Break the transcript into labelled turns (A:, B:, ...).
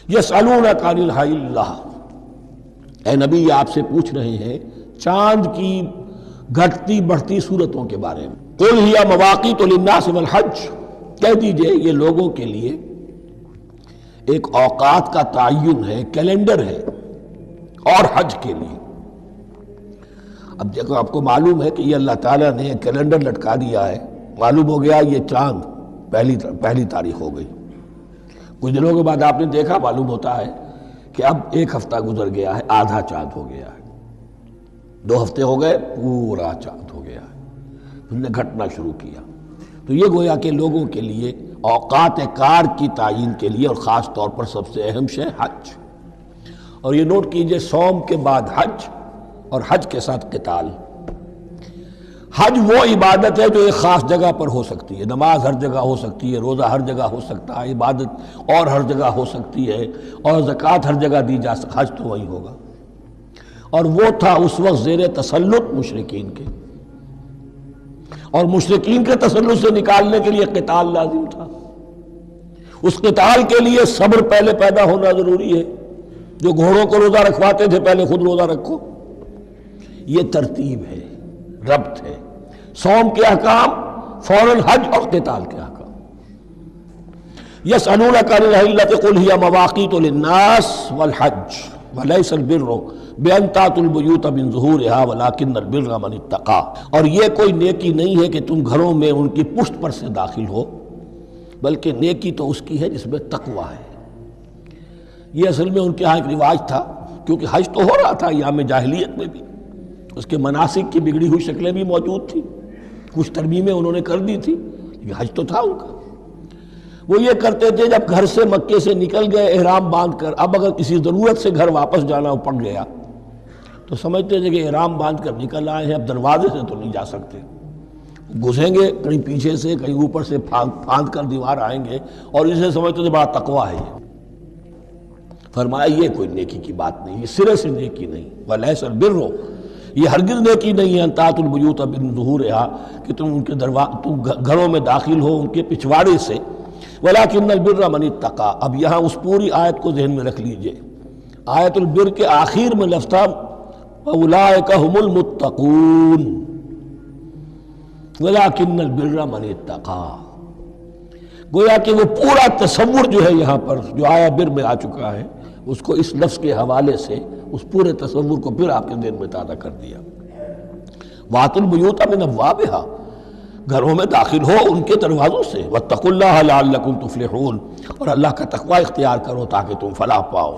A: یسألونک عن الحلہ، اے نبی یہ آپ سے پوچھ رہے ہیں چاند کی گھٹتی بڑھتی صورتوں کے بارے میں۔ قل ہی مواقیت للناس والحج، کہہ دیجئے یہ لوگوں کے لیے ایک اوقات کا تعین ہے، کیلنڈر ہے، اور حج کے لیے۔ اب دیکھو آپ کو معلوم ہے کہ یہ اللہ تعالیٰ نے کیلنڈر لٹکا دیا ہے، معلوم ہو گیا یہ چاند پہلی تاریخ ہو گئی، کچھ دنوں کے بعد آپ نے دیکھا معلوم ہوتا ہے کہ اب ایک ہفتہ گزر گیا ہے، آدھا چاند ہو گیا ہے، 2 ہفتے ہو گئے پورا چاند ہو گیا ہے، پھر نے گھٹنا شروع کیا۔ تو یہ گویا کہ لوگوں کے لیے اوقات کار کی تعین کے لیے، اور خاص طور پر سب سے اہم شے حج۔ اور یہ نوٹ کیجئے صوم کے بعد حج، اور حج کے ساتھ قتال۔ حج وہ عبادت ہے جو ایک خاص جگہ پر ہو سکتی ہے، نماز ہر جگہ ہو سکتی ہے، روزہ ہر جگہ ہو سکتا ہے، عبادت اور ہر جگہ ہو سکتی ہے، اور زکوٰۃ ہر جگہ دی جا سکتی، حج تو وہی ہوگا۔ اور وہ تھا اس وقت زیر تسلط مشرکین کے، اور مشرکین کے تسلط سے نکالنے کے لیے قتال لازم تھا۔ اس قتال کے لیے صبر پہلے پیدا ہونا ضروری ہے، جو گھوڑوں کو روزہ رکھواتے تھے پہلے خود روزہ رکھو۔ یہ ترتیب ہے، ربط ہے، صوم کے احکام فوراً حج اور قتال کے احکام۔ یسألونک عن الحلۃ قل ہی مواقیت للناس والحج ولیس البر بأن تأتوا البیوت من ظہورہا ولکن البر من اتقی، اور یہ کوئی نیکی نہیں ہے کہ تم گھروں میں ان کی پشت پر سے داخل ہو، بلکہ نیکی تو اس کی ہے جس میں تقوی ہے۔ یہ اصل میں ان کے ہاں ایک رواج تھا، کیونکہ حج تو ہو رہا تھا ایام جاہلیت میں بھی، اس کے مناسک کی بگڑی ہوئی شکلیں بھی موجود تھیں، کچھ ترمیمیں انہوں نے کر دی تھی، لیکن حج تو تھا ان کا۔ وہ یہ کرتے تھے جب گھر سے مکے سے نکل گئے احرام باندھ کر، اب اگر کسی ضرورت سے گھر واپس جانا پڑ گیا تو سمجھتے تھے کہ احرام باندھ کر نکل آئے ہیں، اب دروازے سے تو نہیں جا سکتے، گھسیں گے کہیں پیچھے سے کہیں اوپر سے پھاند کر دیوار آئیں گے، اور اسے سمجھتے تھے بڑا تقویٰ ہے یہ۔ فرمایا یہ کوئی نیکی کی بات نہیں، یہ سرے سے نیکی نہیں۔ ولیس البر، یہ ہرگز نیکی نہیں ہے ان تأتوا البیوت من ظہورہا، کہ تم ان کے تم گھروں میں داخل ہو ان کے پچھواڑے سے، ولکن البر من اتقی۔ اب یہاں اس پوری آیت کو ذہن میں رکھ لیجئے، آیت البر کے آخر میں لفظ تھا اولئک ھم المتقون ولکن البر من اتقی۔ گویا کہ وہ پورا تصور جو ہے یہاں پر جو آیا بر میں آ چکا ہے، اس کو اس لفظ کے حوالے سے اس پورے تصور کو پھر آپ کے ذہن میں تازہ کر دیا۔ وَأْتُوا الْبُيُوتَ مِنْ أَبْوَابِهَا، گھروں میں داخل ہو ان کے دروازوں سے، وَاتَّقُوا اللَّهَ لَعَلَّكُمْ تُفْلِحُونَ، اور اللہ کا تقوی اختیار کرو تاکہ تم فلاح پاؤ۔